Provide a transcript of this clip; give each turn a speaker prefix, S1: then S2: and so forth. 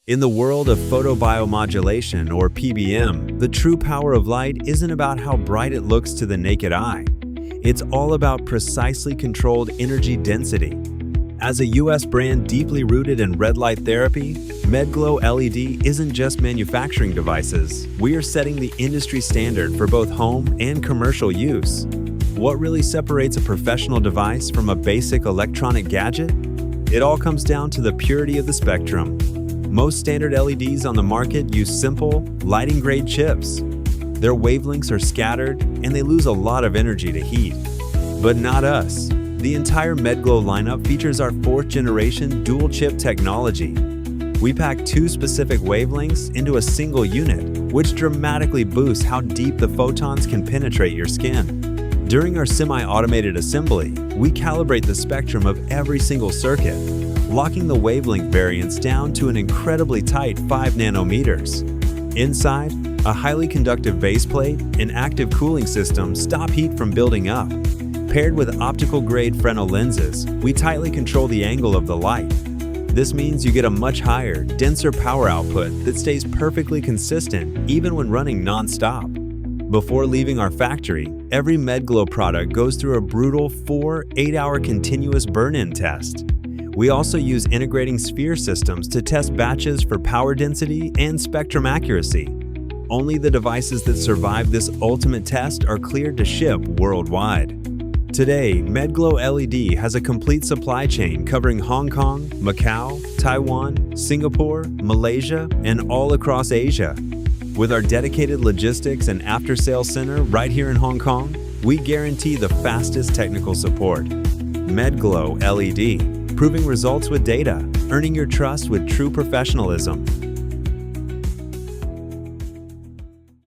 S1: In the world of photobiomodulation, or PBM, the true power of light isn't about how bright it looks to the naked eye. It's all about precisely controlled energy density. As a US brand deeply rooted in red light therapy, MedGlow LED isn't just manufacturing devices. We are setting the industry standard for both home and commercial use. What really separates a professional device from a basic electronic gadget? It all comes down to the purity of the spectrum. Most standard LEDs on the market use simple, lighting-grade chips. Their wavelengths are scattered, and they lose a lot of energy to heat. But not us. The entire MedGlow lineup features our 4th-generation dual-chip technology. We pack 2 specific wavelengths into a single unit, which dramatically boosts how deep the photons can penetrate your skin. During our semi-automated assembly, we calibrate the spectrum of every single circuit, locking the wavelength variance down to an incredibly tight 5 nanometers. Inside, a highly conductive base plate and active cooling system stop heat from building up. Paired with optical-grade Fresnel lenses, we tightly control the angle of the light. This means you get a much higher, denser power output that stays perfectly consistent even when running non-stop. Before leaving our factory, every MedGlow product goes through a brutal 8-hour continuous burn-in test. We also use integrating sphere systems to test batches for power density and spectrum accuracy. Only the devices that survive this ultimate test are cleared to ship worldwide. Today, MedGlow LED has a complete supply chain covering Hong Kong, Macau, Taiwan, Singapore, Malaysia, and all across Asia. With our dedicated logistics and after-sales center right here in Hong Kong, we guarantee the fastest technical support. MedGlow LED, proving results with data, earning your trust with true professionalism.